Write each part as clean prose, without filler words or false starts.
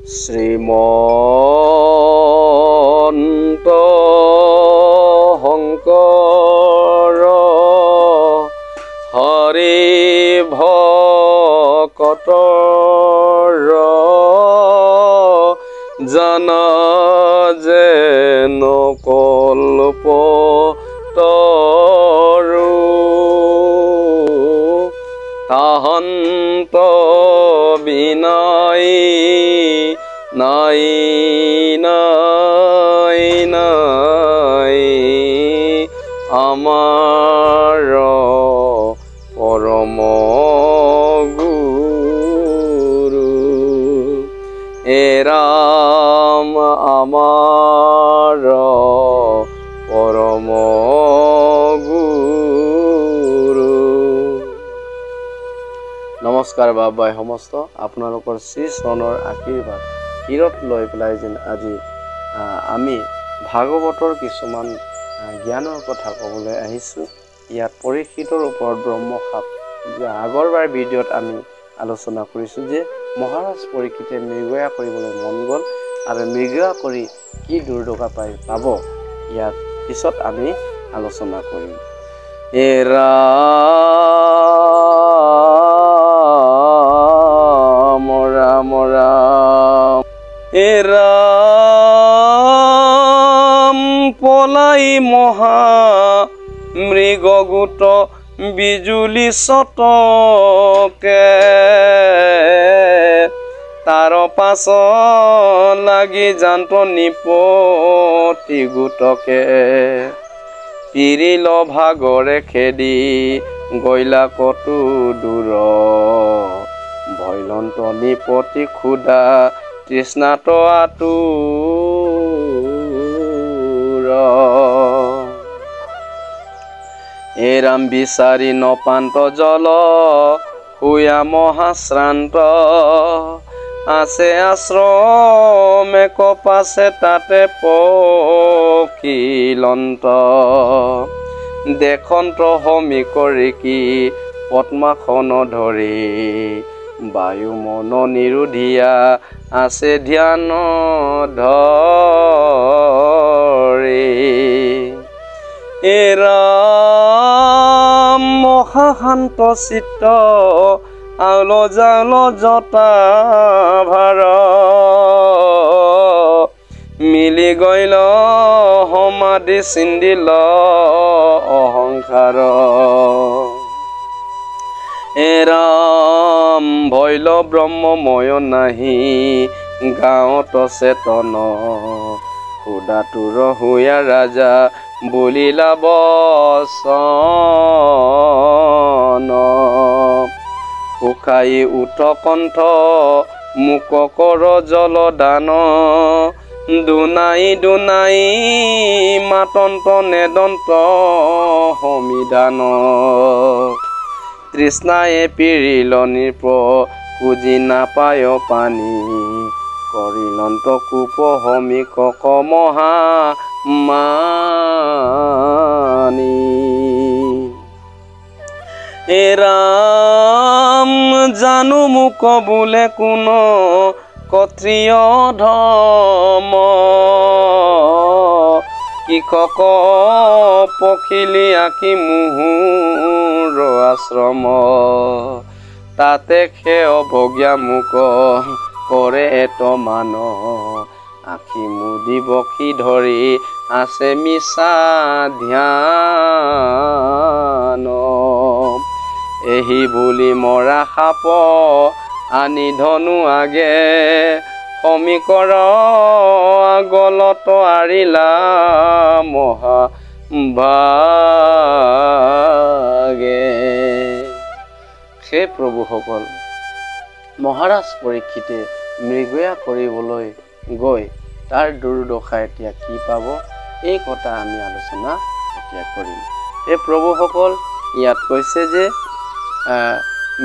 শ্ৰীমন্ত শংকৰ হৰি ভকতৰ জানা যেন কল্পতৰু তাহান্ত বিনাই নাই নাই নাই আমাৰ পৰম গুৰু এৰাম আমাৰ পৰম গুৰু। নমস্কাৰ বাবাই সমস্ত আপোনালোকৰ শ্ৰী চৰণৰ আশীৰ্বাদ শিৰত লৈ পেলাই যেন আজি আমি ভাগৱতৰ কিছুমান জ্ঞানৰ কথা ক'বলৈ আহিছোঁ। ইয়াত পৰীক্ষিতৰ ওপৰত ব্ৰহ্মসাপ আগৰবাৰ ভিডিঅ'ত আমি আলোচনা কৰিছোঁ যে মহাৰাজ পৰীক্ষিতে মৃগয়া কৰিবলৈ মন গ'ল আৰু মৃগয়া কৰি কি দুৰ্দশা পাব ইয়াত পিছত আমি আলোচনা কৰিম। ৰাম পলাই মহা মৃগগোট বিজুলি চটকে তাৰ পাছ লাগি জান্ত নিপতি গোটকে পিৰিল ভাগৰে খেদি গৈলা কতো দূৰ ভৈলন্ত নিপতি ক্ষুধা তৃষ্ণাত আতুৰ এৰাম বিচাৰি নপান্ত জল শুয়া মহাশ্ৰান্ত আছে আশ্ৰমে কপাছে তাতে পকিলন্ত দেখন্ত হমি কৰি কি পদ্মাখন ধৰি বায়ু মন নিৰোধিয়া আছে ধ্যান ধৰি এৰাম মহাশান্ত চিত্ত আউল জাউল জটা ভাৰ মিলি গইল সমাধি চিন্দিল অহংকাৰ এৰাম ভৈল ব্ৰহ্মময় নাহি গাঁৱত চেতন সুদাতুৰ হুয়া ৰাজা বুলিলা বচন শুকাই উঠ কণ্ঠ মুক কৰ জলদান দুনাই দুনাই মাতন্ত নেদন্ত সমিধান তৃষ্ণায়ে পিৰিল নিৰ্প খুজি নাপায় পানী কৰিলন্ত কূপ হমি কক মহা মানি এৰাম জানো মোক বোলে কোন ক্ষত্ৰিয় ধৰ্ম কৃষক পখিলি আঁকি মুহুৰ আশ্ৰম তাতে খেয় ভগীয়া মোক কৰে এত মান আখি মুদি বখি ধৰি আছে মিছা ধ্যান এহি বুলি মৰা সাপ আনি ধনু আগে সমীকৰ গলত আৰিলা মহা ভাগে। সেই প্ৰভুসকল মহাৰাজ পৰীক্ষিতে মৃগয়া কৰিবলৈ গৈ তাৰ দুৰ্দশা এতিয়া কি পাব এই কথা আমি আলোচনা এতিয়া কৰিম। এই প্ৰভুসকল ইয়াত কৈছে যে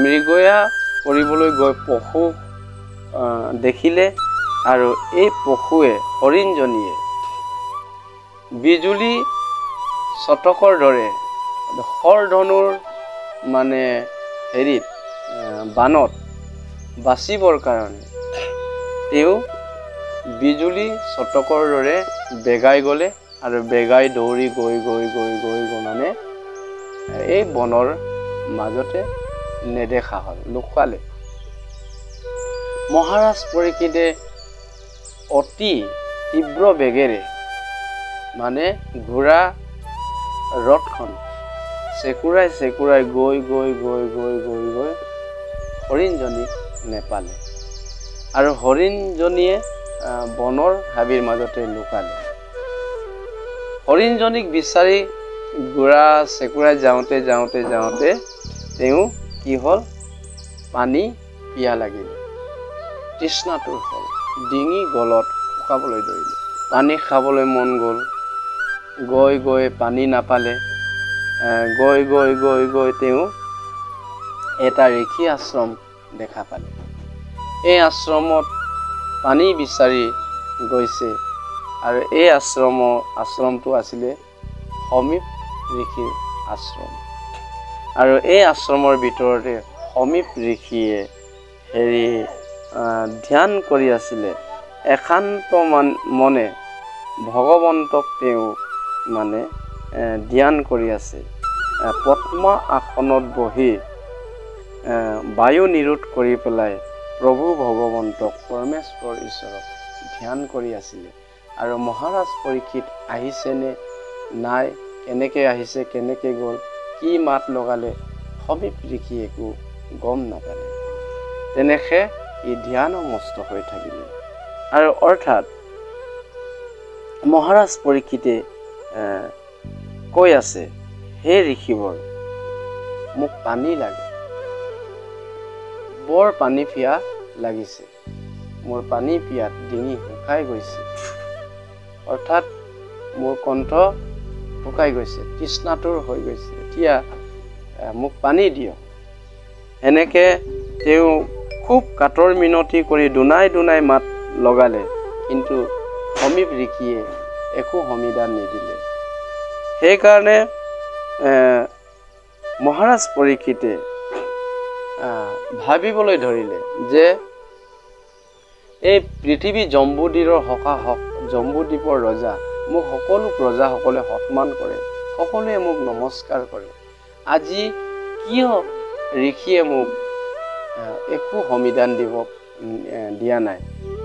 মৃগয়া কৰিবলৈ গৈ পশু দেখিলে আৰু এই পশুৱে হৰিণজনীয়ে বিজুলী চটকৰ দৰে হৰধনুৰ মানে হেৰিত বানত বাচিবৰ কাৰণে তেওঁ বিজুলী চটকৰ দৰে বেগাই গ'লে আৰু বেগাই দৌৰি গৈ মানে এই বনৰ মাজতে নেদেখা হ'ল, লুকালে। মহাৰাজ পৰীক্ষিতে অতি তীব্ৰ বেগেৰে মানে ঘোঁৰা ৰথখন চেকুৰাই গৈ হৰিণজনীক নেপালে আৰু হৰিণজনীয়ে বনৰ হাবিৰ মাজতে লুকালে। হৰিণজনীক বিচাৰি ঘোঁৰা চেকুৰাই যাওঁতে তেওঁ কি হ'ল, পানী পিয়াহ লাগিলে, তৃষ্ণাতুৰ হ'ল, ডিঙি গলত শুকাবলৈ ধৰিলে, পানী খাবলৈ মন গ'ল, গৈ পানী নাপালে, গৈ তেওঁ এটা ঋষি আশ্ৰম দেখা পালে। এই আশ্ৰমত পানী বিচাৰি গৈছে আৰু এই আশ্ৰমটো আছিলে সমীপ ঋষিৰ আশ্ৰম। আৰু এই আশ্ৰমৰ ভিতৰতে সমীপ ঋষিয়ে ধ্যান কৰি আছিলে, একান্ত মনে ভগৱন্তক তেওঁ মানে ধ্যান কৰি আছে। পদ্ম আসনত বহি বায়ু নিৰোধ কৰি পেলাই প্ৰভু ভগৱন্তক পৰমেশ্বৰ ঈশ্বৰক ধ্যান কৰি আছিলে। আৰু মহাৰাজ পৰীক্ষিত আহিছেনে নাই, কেনেকে আহিছে, কেনেকে গ'ল, কি মাত লগালে, সমীপ ঋষি একো গম নাপালে। তেনেকে ই ধ্যানমস্ত হৈ থাকিলে। আৰু অৰ্থাৎ মহাৰাজ পৰীক্ষিতে কৈ আছে, হে ঋষিবৰ, মোক পানী লাগে, বৰ পানী পিয়াহ লাগিছে, মোৰ পানী পিয়াত ডিঙি শুকাই গৈছে, অৰ্থাৎ মোৰ কণ্ঠ শুকাই গৈছে, তৃষ্ণাতুৰ হৈ গৈছে, এতিয়া মোক পানী দিয়ক। এনেকে তেওঁ খুব কাতৰ মিনতি কৰি দুনাই মাত লগালে, কিন্তু সমীপ ঋষিয়ে একো সমিধান নিদিলে। সেইকাৰণে মহাৰাজ পৰীক্ষিতে ভাবিবলৈ ধৰিলে যে এই পৃথিৱী জম্বুদ্বীপৰ ৰজা, মোক সকলো প্ৰজাসকলে সন্মান কৰে, সকলোৱে মোক নমস্কাৰ কৰে, আজি কিয় ঋষিয়ে মোক একো সমিধান দিয়া নাই,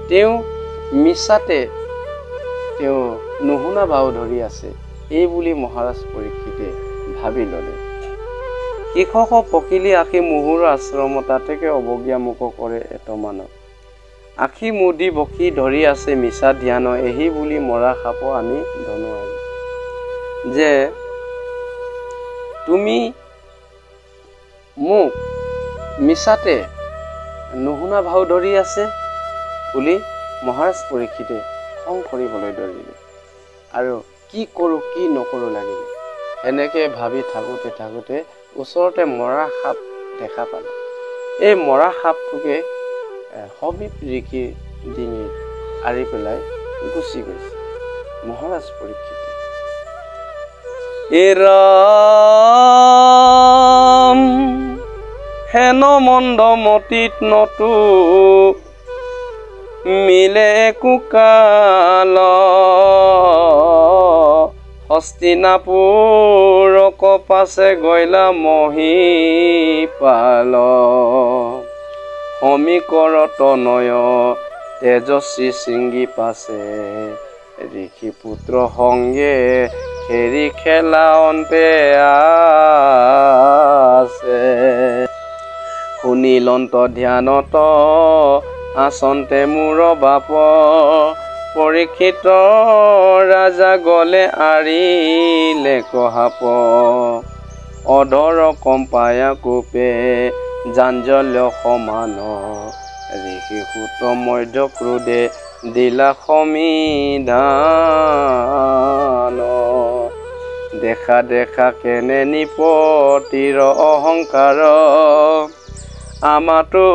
তেওঁ মিছাতে তেওঁ নুশুনা ভাও ধৰি আছে, এই বুলি মহাৰাজ পৰীক্ষিতে ভাবি ল'লে। কৃষক পকিলি আশী মুহুৰ আশ্ৰম, তাতেকে অৱজ্ঞা মোক কৰে এত মানৱ, আখি মুদি বকি ধৰি আছে মিছা ধ্যান, এহি বুলি মৰা সাপ আনি ধনুৱাৰি। যে তুমি মোক মিছাতে নুশুনা ভাও ধৰি আছে বুলি মহাৰাজ পৰীক্ষিতে খং কৰিবলৈ ধৰিলে আৰু কি কৰোঁ কি নকৰোঁ লাগিলে। এনেকে ভাবি থাকোঁতে ওচৰতে মৰা সাপ দেখা পালে। এই মৰা সাপটোকে সমীপ ঋষিৰ ডিঙিত আৰি পেলাই গুচি গৈছে মহাৰাজ পৰীক্ষিতে। এৰাম হেন মন্দ মতিত নতু মিলে কুকাল, হস্তিনাপুৰ কপাছে গৈলা মহিপাল, সমীকৰ তনয় তেজস্বী শৃংগী পাছে, ঋষি পুত্ৰ সংগে খেৰি খেলা অন্তে আছে, শুনিলন্ত ধ্যানত আচন্তে মোৰ বাপ, পৰীক্ষিত ৰাজা গলে আৰিলে কহাপ, অধৰ কম্পায়া কোপে জাঞ্জল্য সমান, ঋষি সুত মধ্য ক্ৰোধে দিলা সমিধান, দেখা কেনে নিপতিৰ অহংকাৰ, আমাতো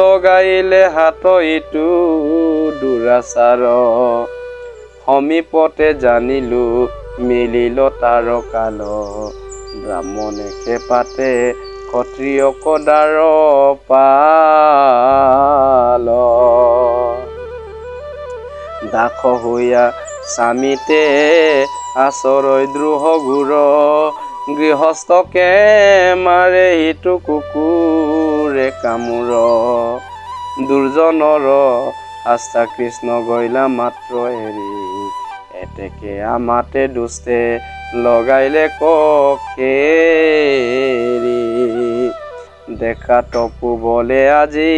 লগাইলে হাত ইটো দুৰাচাৰ, সমীপতে জানিলো মিলিল তাৰ কাল, ব্ৰাহ্মণে খেপাতে ক্ষত্ৰিয় কদাৰ পাল। দাস হৈয়া স্বামীতে আশ্ৰয় দ্ৰোহ ঘোৰ গৃহস্থকে মাৰে ইটো কুকুৰে কামোৰ দুৰ্জনৰ আস্থা কৃষ্ণ গইলা মাত্ৰ এৰি এতেকে আমাতে দুষ্টে লগাইলে কখেৰি দেখা তপু বলে আজি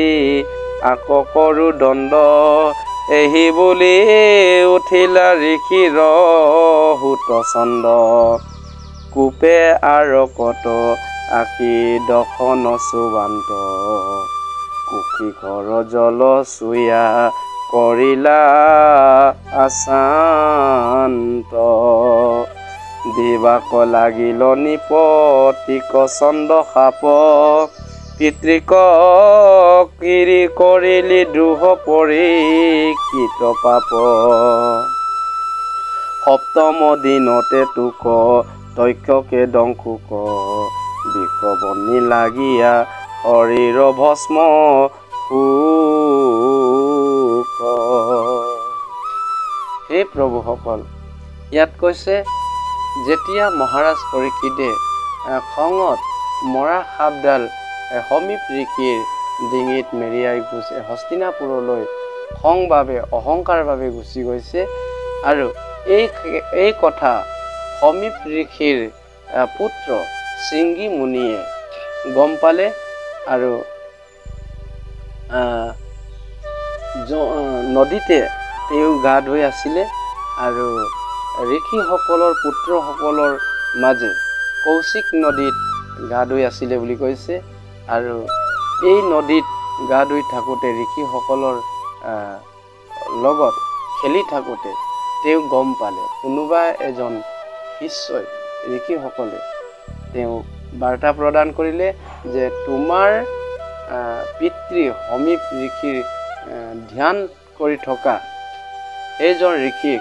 আকৌ কৰো দণ্ড এহি বুলি উঠিলা ঋষিৰ হুত চন্দ কূপে আৰকত আশী দশন চুবান্ত কুশী ঘৰ জল চুয়া কৰিলা আশান্ত দিবাক লাগিল নিপতিক চন্দ সাপ পিতৃক কিৰি কৰিলি দ্ৰোহ পৰীক্ষিত পাপ সপ্তম দিনতে তোক তক্ষকে দংশুক বিষবনি লাগিয়া শৰীৰ ভস্ম শোক হে প্ৰভুসকল ইয়াত কৈছে যেতিয়া মহাৰাজ পৰীক্ষিতে খঙত মৰা সাপডাল সমীপ ঋষিৰ ডিঙিত মেৰিয়াই গৈছে হস্তিনাপুৰলৈ খংভাৱে অহংকাৰভাৱে গুচি গৈছে আৰু এই কথা সমীপ ঋষিৰ পুত্ৰ শৃংগী মুনিয়ে গম পালে আৰু নদীতে তেওঁ গা ধুই আছিলে আৰু ঋষিসকলৰ পুত্ৰসকলৰ মাজে কৌশিক নদীত গা ধুই আছিলে বুলি কৈছে আৰু এই নদীত গা ধুই থাকোঁতে ঋষিসকলৰ লগত খেলি থাকোঁতে তেওঁ গম পালে কোনোবা এজন শিষ্যই ঋষিসকলে তেওঁ বাৰ্তা প্ৰদান কৰিলে যে তোমাৰ পিতৃ সমীপ ঋষিৰ ধ্যান কৰি থকা এইজন ঋষিক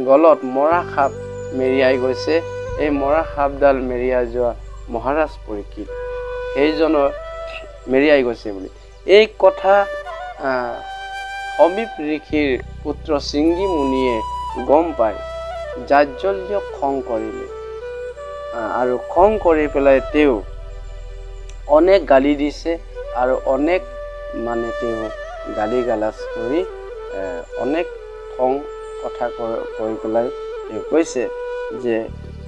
গলত মৰা সাপ মেৰিয়াই গৈছে এই মৰা সাপডাল মেৰিয়াই যোৱা মহাৰাজ পৰীক্ষিত সেইজনৰ মেৰিয়াই গৈছে বুলি এই কথা সমীপ ঋষিৰ পুত্ৰ শৃংগী মুনিয়ে গম পাই জাজ্জল্য খং কৰিলে আৰু খং কৰি পেলাই তেওঁ অনেক গালি দিছে আৰু অনেক মানে তেওঁ গালি গালাজ কৰি অনেক খং কথা কৈ পেলাই তেওঁ কৈছে যে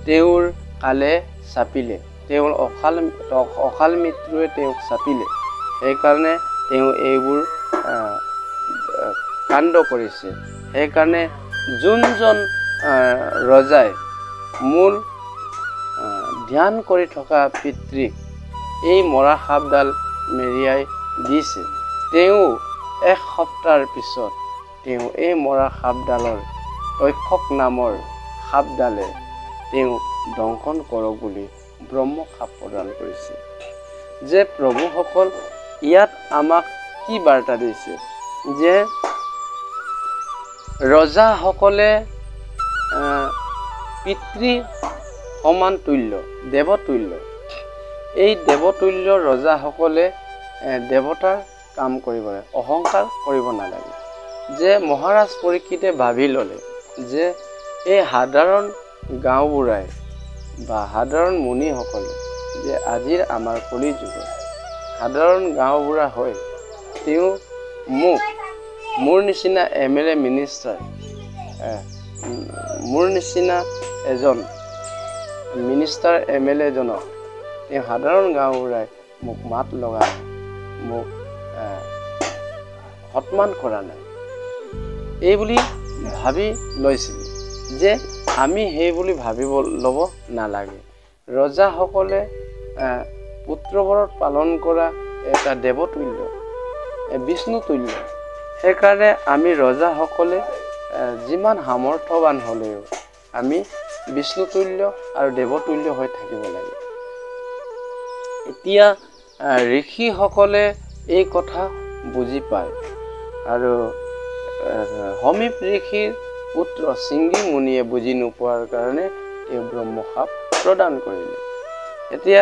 তেওঁৰ কালে চাপিলে তেওঁৰ অকাল মৃত্যুৱে তেওঁক চাপিলে সেইকাৰণে তেওঁ এইবোৰ কাণ্ড কৰিছে সেইকাৰণে যোনজন ৰজাই মোৰ ধ্যান কৰি থকা পিতৃক এই মৰা সাপডাল মেৰিয়াই দিছে তেওঁ এক সপ্তাহৰ পিছত তেওঁ এই মৰা সাপডালৰ তক্ষক নামৰ সাপডালে তেওঁ দংশন কৰক বুলি ব্ৰহ্ম সাপ প্ৰদান কৰিছে যে প্ৰভুসকল ইয়াত আমাক কি বাৰ্তা দিছে যে ৰজাসকলে পিতৃ সমান তুল্য দেৱতুল্য এই দেৱতুল্য ৰজাসকলে দেৱতাৰ কাম কৰিব লাগে অহংকাৰ কৰিব নালাগে যে মহাৰাজ পৰীক্ষিতে ভাবি ল'লে যে এই সাধাৰণ গাঁওবুঢ়াই বা সাধাৰণ মুনিসকলে যে আজিৰ আমাৰ কলি যুগত সাধাৰণ গাঁওবুঢ়া হৈ তেওঁ মোৰ নিচিনা MLA মিনিষ্টাৰ মোৰ নিচিনা এজন মিনিষ্টাৰ MLA জনক তেওঁ সাধাৰণ গাঁওবুঢ়াই মোক মাত লগা মোক সন্মান কৰা নাই এই বুলি ভাবি লৈছিল যে আমি সেই বুলি ভাবিব ল'ব নালাগে ৰজাসকলে পুত্ৰবৰত পালন কৰা এটা দেৱতুল্য বিষ্ণু তুল্য সেইকাৰণে আমি ৰজাসকলে যিমান সামৰ্থ্যৱান হ'লেও আমি বিষ্ণু তুল্য আৰু দেৱতুল্য হৈ থাকিব লাগে এতিয়া ঋষিসকলে এই কথা বুজি পায় আৰু সমীপ ঋষিৰ পুত্ৰ শৃংগী মুনিয়ে বুজি নোপোৱাৰ কাৰণে এই ব্ৰহ্ম সাপ প্ৰদান কৰিলে এতিয়া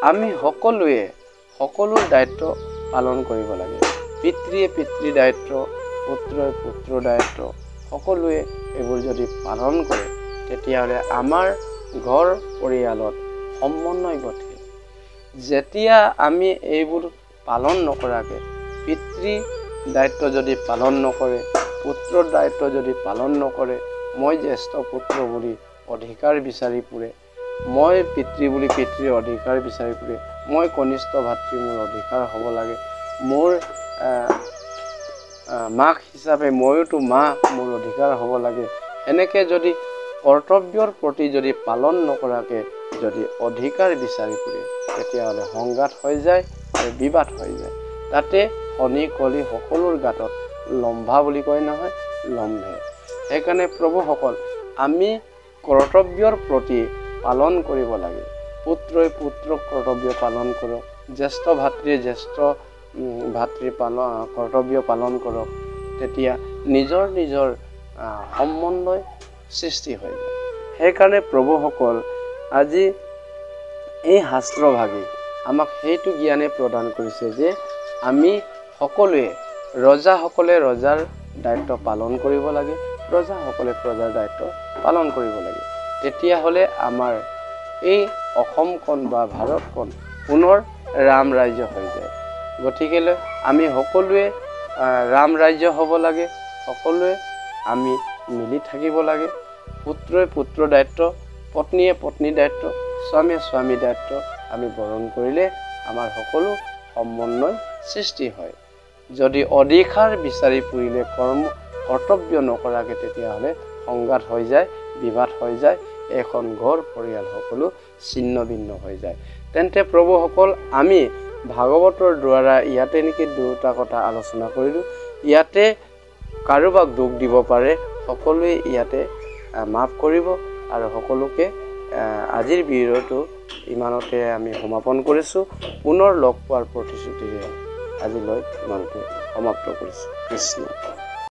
আমি সকলোৱে সকলোৰ দায়িত্ব পালন কৰিব লাগে পিতৃয়ে পিতৃ দায়িত্ব পুত্ৰই পুত্ৰ দায়িত্ব সকলোৱে এইবোৰ যদি পালন কৰে তেতিয়াহ'লে আমাৰ ঘৰ পৰিয়ালত সমন্বয় ঘটে। যেতিয়া আমি এইবোৰ পালন নকৰাকৈ পিতৃ দায়িত্ব যদি পালন নকৰে, পুত্ৰৰ দায়িত্ব যদি পালন নকৰে, মই জ্যেষ্ঠ পুত্ৰ বুলি অধিকাৰ বিচাৰি ফুৰে, মই পিতৃ বুলি পিতৃৰ অধিকাৰ বিচাৰি ফুৰে, মই কনিষ্ঠ ভাতৃ মোৰ অধিকাৰ হ'ব লাগে, মোৰ মাক হিচাপে ময়োতো মা মোৰ অধিকাৰ হ'ব লাগে, এনেকৈ যদি কৰ্তব্যৰ প্ৰতি যদি পালন নকৰাকৈ যদি অধিকাৰ বিচাৰি ফুৰে তেতিয়াহ'লে সংঘাত হৈ যায় আৰু বিবাদ হৈ যায়। তাতে শনি কলি সকলোৰ গাতত লম্ভা বুলি কয় নহয়, লম্ভে। সেইকাৰণে প্ৰভুসকল, আমি কৰ্তব্যৰ প্ৰতি পালন কৰিব লাগে। পুত্ৰই পুত্ৰক কৰ্তব্য পালন কৰক, জ্যেষ্ঠ ভাতৃয়ে জ্যেষ্ঠ ভাতৃৰ কৰ্তব্য পালন কৰক, তেতিয়া নিজৰ নিজৰ সমন্বয় সৃষ্টি হৈ যায়। সেইকাৰণে প্ৰভুসকল, আজি এই শাস্ত্ৰভাগী আমাক সেইটো জ্ঞানে প্ৰদান কৰিছে যে আমি সকলোৱে, ৰজাসকলে ৰজাৰ দায়িত্ব পালন কৰিব লাগে, প্ৰজাসকলে প্ৰজাৰ দায়িত্ব পালন কৰিব লাগে। তেতিয়াহ'লে আমাৰ এই অসমখন বা ভাৰতখন পুনৰ ৰাম ৰাজ্য হৈ যায়। গতিকেলৈ আমি সকলোৱে ৰাম ৰাজ্য হ'ব লাগে, সকলোৱে আমি মিলি থাকিব লাগে। পুত্ৰই পুত্ৰৰ দায়িত্ব, পত্নীয়ে পত্নীৰ দায়িত্ব, স্বামীয়ে স্বামীৰ দায়িত্ব আমি বৰণ কৰিলে আমাৰ সকলো সমন্বয় সৃষ্টি হয়। যদি অধিকাৰ বিচাৰি ফুৰিলে কৰ্তব্য নকৰাকৈ তেতিয়াহ'লে সংঘাত হৈ যায়, বিবাদ হৈ যায়, এখন ঘৰ পৰিয়াল সকলো ছিন্ন ভিন্ন হৈ যায়। তেন্তে প্ৰভুসকল, আমি ভাগৱতৰ দ্বাৰা ইয়াতে নেকি দুটা কথা আলোচনা কৰিলোঁ। ইয়াতে কাৰোবাক দুখ দিব পাৰে, সকলোৱে ইয়াতে মাফ কৰিব আৰু সকলোকে আজিৰ ভিডিঅ'টো ইমানতে আমি সমাপন কৰিছোঁ। পুনৰ লগ পোৱাৰ প্ৰতিশ্ৰুতিৰে আজিলৈ ইমানতে সমাপ্ত কৰিছোঁ। কৃষ্ণ।